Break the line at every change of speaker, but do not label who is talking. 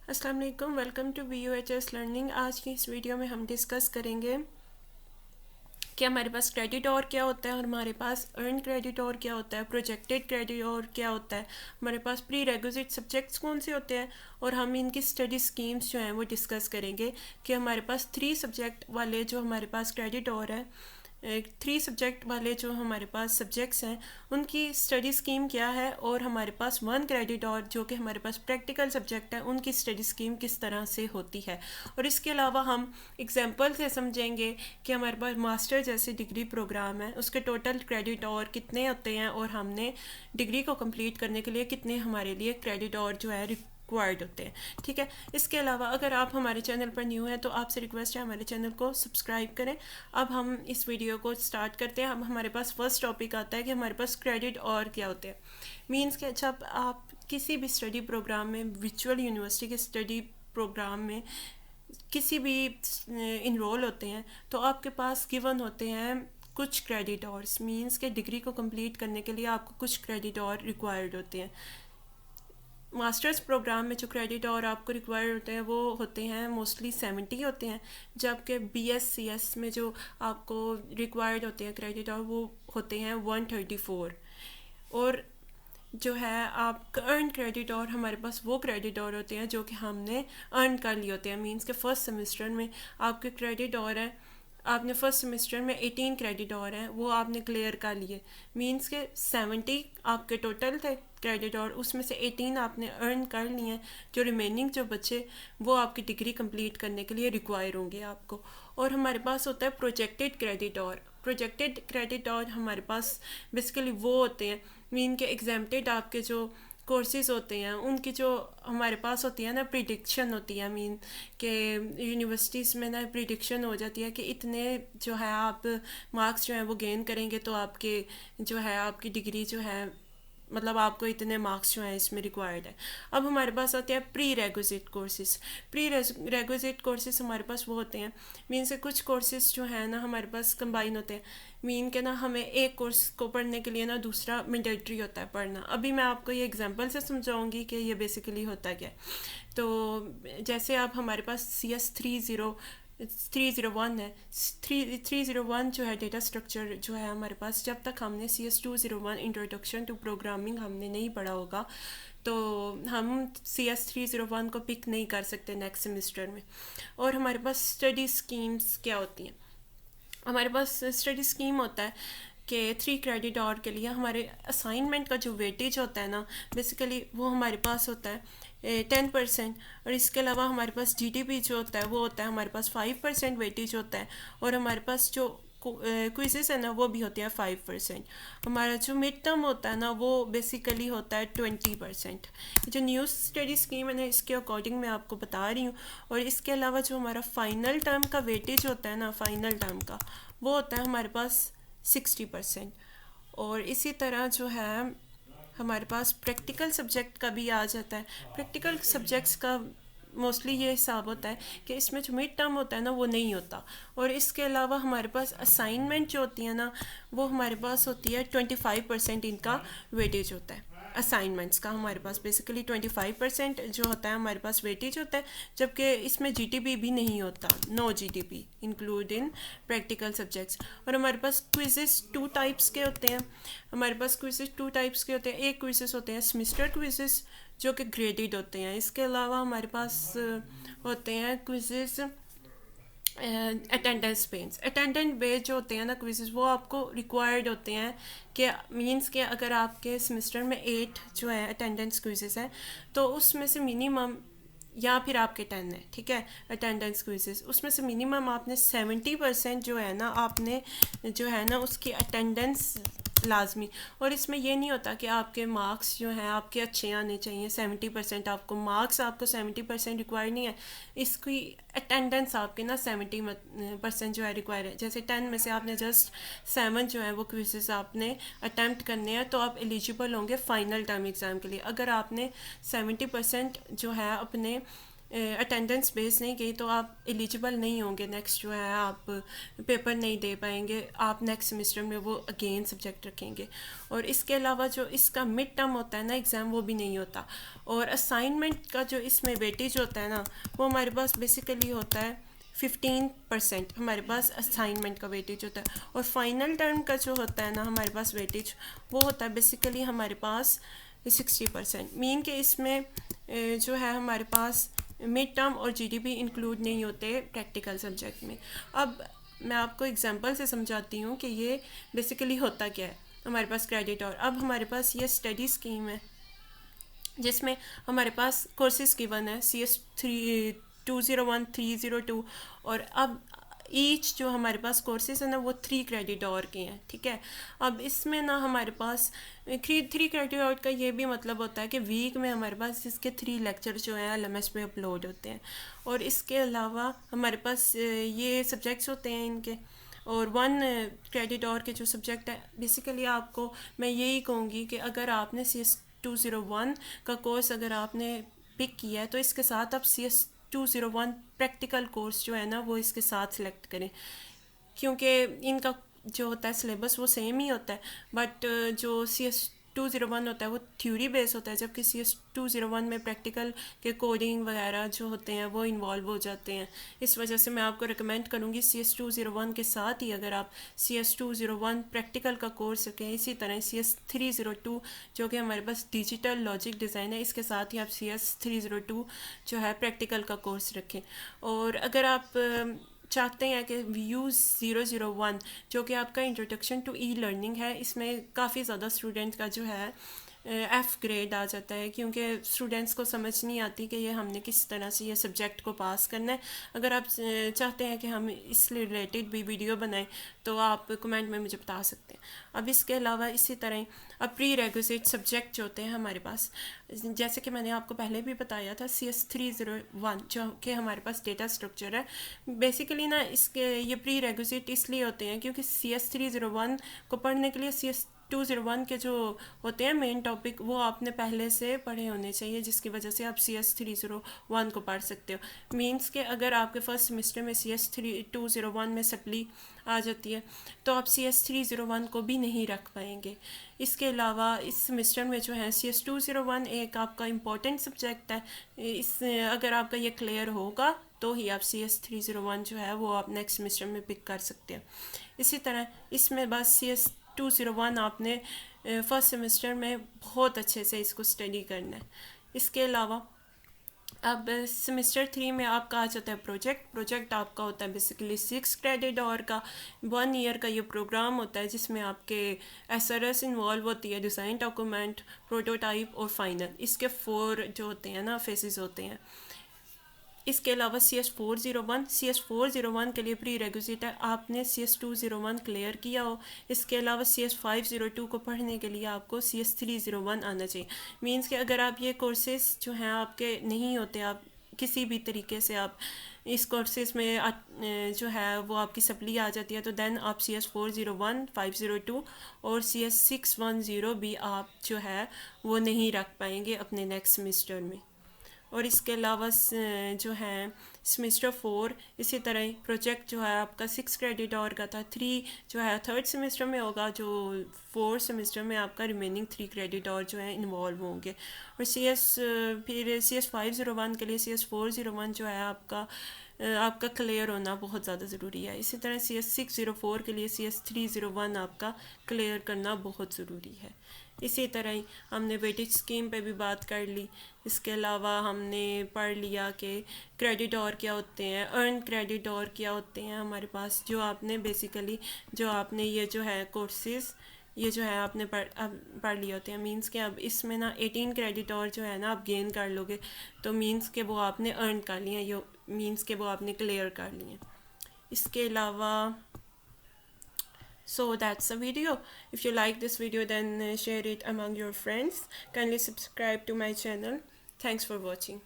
अस्सलाम वालेकुम, welcome to BUHS learning. आज की इस वीडियो में हम डिस्कस करेंगे कि हमारे पास क्रेडिट और क्या होता है और हमारे पास अर्न क्रेडिट और क्या होता है, प्रोजेक्टेड क्रेडिट और क्या होता है, हमारे पास प्री रेक्विजिट सब्जेक्ट्स कौन से होते हैं और हम इनकी स्टडी स्कीम्स जो हैं वो डिस्कस करेंगे कि हमारे पास 3 सब्जेक्ट वाले जो हमारे पास क्रेडिट और है, 3 सब्जेक्ट वाले जो हमारे पास सब्जेक्ट्स हैं उनकी स्टडी स्कीम क्या है और हमारे पास 1 क्रेडिट और जो कि हमारे पास प्रैक्टिकल सब्जेक्ट है उनकी स्टडी स्कीम किस तरह से होती है। और इसके अलावा हम एग्जांपल से समझेंगे कि हमारे पास मास्टर जैसे डिग्री प्रोग्राम है उसके टोटल क्रेडिट और कितने होते हैं और हमने डिग्री को कंप्लीट करने के लिए कितने हमारे लिए क्रेडिट और जो है रिक्वायर्ड होते हैं। ठीक है, इसके अलावा अगर आप हमारे चैनल पर न्यू हैं तो आपसे रिक्वेस्ट है हमारे चैनल को सब्सक्राइब करें। अब हम इस वीडियो को स्टार्ट करते हैं। अब हमारे पास फर्स्ट टॉपिक आता है कि हमारे पास क्रेडिट और क्या होते हैं। मीन्स कि जब आप किसी भी स्टडी प्रोग्राम में, वर्चुअल यूनिवर्सिटी के स्टडी प्रोग्राम में किसी भी इनरोल होते हैं तो आपके पास गिवन होते हैं कुछ क्रेडिट और मीन्स के डिग्री को कंप्लीट करने के लिए आपको कुछ क्रेडिट और रिक्वायर्ड होते हैं। मास्टर्स प्रोग्राम में जो क्रेडिट और आपको रिक्वायर होते हैं वो होते हैं मोस्टली 70 होते हैं, जबकि BScs में जो आपको रिक्वायर्ड होते हैं क्रेडिट और वो होते हैं 134। और जो है आपका अर्न क्रेडिट और हमारे पास वो क्रेडिट और होते हैं जो कि हमने अर्न कर लिए होते हैं। मीन्स के फर्स्ट सेमेस्टर में आपके क्रेडिट और है, आपने फर्स्ट सेमेस्टर में 18 क्रेडिट और हैं वो आपने क्लियर कर लिए। मीन्स के 70 आपके टोटल थे क्रेडिट और उसमें से 18 आपने अर्न कर लिए हैं। जो रिमेनिंग जो बचे वो आपकी डिग्री कंप्लीट करने के लिए रिक्वायर होंगे आपको। और हमारे पास होता है प्रोजेक्टेड क्रेडिट और। प्रोजेक्टेड क्रेडिट और हमारे पास बेसिकली वो होते हैं मीन के एग्जाम्प्टेड आपके जो कोर्सेज होते हैं उनकी जो हमारे पास होती है ना प्रिडिक्शन होती है। मीन के यूनिवर्सिटीज़ में ना प्रिडिक्शन हो जाती है कि इतने जो है आप मार्क्स जो है वो गेन करेंगे तो आपके जो है आपकी डिग्री जो है मतलब आपको इतने मार्क्स जो हैं इसमें रिक्वायर्ड है। अब हमारे पास होते हैं pre requisite courses. Pre requisite courses हमारे पास वो होते हैं मीन से कुछ कोर्सेज जो है ना हमारे पास कंबाइन होते हैं। मीन के ना हमें एक कोर्स को पढ़ने के लिए ना दूसरा मैंडेटरी होता है पढ़ना। अभी मैं आपको ये एग्जांपल से समझाऊंगी कि ये बेसिकली होता क्या है। तो जैसे आप हमारे पास CS 301 है, 301 जो है डेटा स्ट्रक्चर जो है हमारे पास, जब तक हमने CS 201 इंट्रोडक्शन टू प्रोग्रामिंग हमने नहीं पढ़ा होगा तो हम CS 301 को पिक नहीं कर सकते नेक्स्ट सेमेस्टर में। और हमारे पास स्टडी स्कीम्स क्या होती हैं। हमारे पास स्टडी स्कीम होता है कि 3 क्रेडिट और के लिए हमारे असाइनमेंट का जो वेटेज होता है ना बेसिकली वो हमारे पास होता है 10%। और इसके अलावा हमारे पास GDP जो होता है वो होता है हमारे पास 5% वेटेज होता है। और हमारे पास जो क्विजेस है ना वो भी होते हैं 5%। हमारा जो मिड टर्म होता है ना वो बेसिकली होता है 20%। जो न्यू स्टडी स्कीम है ना इसके अकॉर्डिंग मैं आपको बता रही हूँ। और इसके अलावा जो हमारा फाइनल टर्म का वेटेज होता है ना, फाइनल टर्म का वो होता है हमारे पास 60%। और इसी तरह जो है हमारे पास प्रैक्टिकल सब्जेक्ट का भी आ जाता है। प्रैक्टिकल सब्जेक्ट्स का मोस्टली ये हिसाब होता है कि इसमें जो मिड टर्म होता है ना वो नहीं होता। और इसके अलावा हमारे पास असाइनमेंट जो होती है ना वो हमारे पास होती है 25% इनका वेटेज होता है। असाइनमेंट्स का हमारे पास बेसिकली 25% जो होता है हमारे पास वेटेज होता है, जबकि इसमें GTP भी नहीं होता, no GTP include in practical subjects. और हमारे पास क्विजेस 2 टाइप्स के होते हैं। हमारे पास क्विजेस 2 टाइप्स के होते हैं। एक क्विजेस होते हैं सेमेस्टर क्विजेस जो कि ग्रेडेड होते हैं। इसके अलावा हमारे पास होते हैं quizzes attendance based. Attendance based जो होते हैं ना क्विजेस वो आपको रिक्वायर्ड होते हैं कि मींस के अगर आपके सेमेस्टर में 8 जो है अटेंडेंस क्विजेस हैं तो उसमें से मिनिमम, या फिर आपके 10 है ठीक है अटेंडेंस क्विजेस, उसमें से मिनिमम आपने 70% जो है ना आपने जो है ना उसकी अटेंडेंस लाजमी। और इसमें ये नहीं होता कि आपके मार्क्स जो हैं आपके अच्छे आने चाहिए 70%, आपको मार्क्स आपको 70% रिक्वायर नहीं है, इसकी अटेंडेंस आपके ना 70% जो है रिक्वायर है। जैसे 10 में से आपने जस्ट 7 जो है वो क्विजेस आपने अटैम्प्ट करने हैं तो आप एलिजिबल होंगे फाइनल टर्म एग्ज़ाम के लिए। अगर आपने 70% जो है अपने अटेंडेंस बेस नहीं गई तो आप एलिजिबल नहीं होंगे, नेक्स्ट जो है आप पेपर नहीं दे पाएंगे, आप नेक्स्ट सेमेस्टर में वो अगेन सब्जेक्ट रखेंगे। और इसके अलावा जो इसका मिड टर्म होता है ना एग्ज़ाम, वो भी नहीं होता। और असाइनमेंट का जो इसमें वेटेज होता है ना, वो हमारे पास बेसिकली होता है 15% हमारे पास असाइनमेंट का वेटेज होता है। और फाइनल टर्म का जो होता है ना हमारे पास वेटेज, वो होता है बेसिकली हमारे पास 60%। मीन के इसमें जो है हमारे पास मिड टर्म और जीडीपी इंक्लूड नहीं होते प्रैक्टिकल सब्जेक्ट में। अब मैं आपको एग्जांपल से समझाती हूँ कि ये बेसिकली होता क्या है। हमारे पास क्रेडिट, और अब हमारे पास ये स्टडी स्कीम है जिसमें हमारे पास कोर्सेज गिवन है CS 201 302। और अब ईच जो हमारे पास कोर्सेज है ना वो 3 क्रेडिट और के हैं, ठीक है। अब इसमें ना हमारे पास 3 क्रेडिट और का ये भी मतलब होता है कि वीक में हमारे पास इसके 3 लेक्चर जो हैं LMS पे अपलोड होते हैं। और इसके अलावा हमारे पास ये सब्जेक्ट्स होते हैं इनके। और 1 क्रेडिट और के जो सब्जेक्ट है, बेसिकली आपको मैं यही कहूँगी कि अगर आपने CS 201 का कोर्स अगर आपने पिक किया है तो इसके साथ आप CS 201 प्रैक्टिकल कोर्स जो है ना वो इसके साथ सेलेक्ट करें, क्योंकि इनका जो होता है सिलेबस वो सेम ही होता है। बट जो CS 201 होता है वो थ्योरी बेस होता है, जबकि CS 201 में प्रैक्टिकल के कोडिंग वगैरह जो होते हैं वो इन्वॉल्व हो जाते हैं। इस वजह से मैं आपको रिकमेंड करूँगी CS 201 के साथ ही अगर आप CS 201 प्रैक्टिकल का कोर्स रखें, इसी तरह CS 302 जो कि हमारे पास डिजिटल लॉजिक डिज़ाइन है, इसके साथ ही आप CS 302 जो है प्रैक्टिकल का कोर्स रखें। और अगर आप चाहते हैं कि VU001 जो कि आपका इंट्रोडक्शन टू ई लर्निंग है, इसमें काफ़ी ज़्यादा स्टूडेंट का जो है F ग्रेड आ जाता है, क्योंकि स्टूडेंट्स को समझ नहीं आती कि ये हमने किस तरह से ये सब्जेक्ट को पास करना है। अगर आप चाहते हैं कि हम इस रिलेटेड भी वीडियो बनाएं तो आप कमेंट में मुझे बता सकते हैं। अब इसके अलावा इसी तरह अब प्री रेगुलेट सब्जेक्ट जो होते हैं हमारे पास, जैसे कि मैंने आपको पहले भी बताया था CS 301 जो कि हमारे पास डेटा स्ट्रक्चर है। बेसिकली ना इसके ये प्री रेगुलेट इसलिए होते हैं क्योंकि CS 301 को पढ़ने के लिए CS 201 के जो होते हैं मेन टॉपिक वो आपने पहले से पढ़े होने चाहिए, जिसकी वजह से आप CS 301 को पढ़ सकते हो। मींस के अगर आपके फर्स्ट सेमेस्टर में CS 201 में सप्ली आ जाती है तो आप CS 301 को भी नहीं रख पाएंगे। इसके अलावा इस सेमेस्टर में जो है CS 201 एक आपका इम्पॉर्टेंट सब्जेक्ट है। इस अगर आपका ये क्लियर होगा तो ही आप CS 301 जो है वो आप नेक्स्ट सेमेस्टर में पिक कर सकते हैं। इसी तरह इसमें बस CS 201 आपने फर्स्ट सेमेस्टर में बहुत अच्छे से इसको स्टडी करना है। इसके अलावा अब सेमेस्टर 3 में आपका आ जाता है प्रोजेक्ट आपका होता है बेसिकली 6 क्रेडिट और का 1 ईयर का ये प्रोग्राम होता है, जिसमें आपके SRS इन्वॉल्व होती है, डिज़ाइन डॉक्यूमेंट, प्रोटोटाइप और फाइनल। इसके 4 जो होते हैं ना फेजेस होते हैं। इसके अलावा CS 401 के लिए प्री रेगुलेट है, आपने CS 201 क्लियर किया हो। इसके अलावा CS 502 को पढ़ने के लिए आपको CS 301 आना चाहिए। मींस कि अगर आप ये कोर्सेज जो हैं आपके नहीं होते, आप किसी भी तरीके से आप इस कोर्सेज में जो है वो आपकी सप्ली आ जाती है, तो देन आप CS 401 502 और CS 610 भी आप जो है वो नहीं रख पाएंगे अपने नेक्स्ट सेमेस्टर में। और इसके अलावा जो है सेमेस्टर 4 इसी तरह प्रोजेक्ट जो है आपका 6 क्रेडिट और का था, 3 जो है थर्ड सेमेस्टर में होगा, जो 4th सेमेस्टर में आपका रिमेनिंग 3 क्रेडिट और जो है इन्वॉल्व होंगे। और फिर CS 501 के लिए CS 401 जो है आपका क्लियर होना बहुत ज़्यादा ज़रूरी है। इसी तरह CS 604 के लिए CS 301 आपका क्लियर करना बहुत ज़रूरी है। इसी तरह ही हमने वेटेज स्कीम पे भी बात कर ली। इसके अलावा हमने पढ़ लिया कि क्रेडिट और क्या होते हैं, अर्न क्रेडिट और क्या होते हैं हमारे पास, जो आपने बेसिकली जो आपने ये जो है कोर्सेज ये जो है आपने पढ़ लिए होते हैं। मींस के अब इसमें ना 18 क्रेडिट और जो है ना आप गेन कर लोगे, तो मींस के वो आपने अर्न कर लिए हैं, यो मींस के वो आपने क्लियर कर लिए हैं। इसके अलावा So that's the video. If you like this video, then share it among your friends. Kindly subscribe to my channel. Thanks for watching.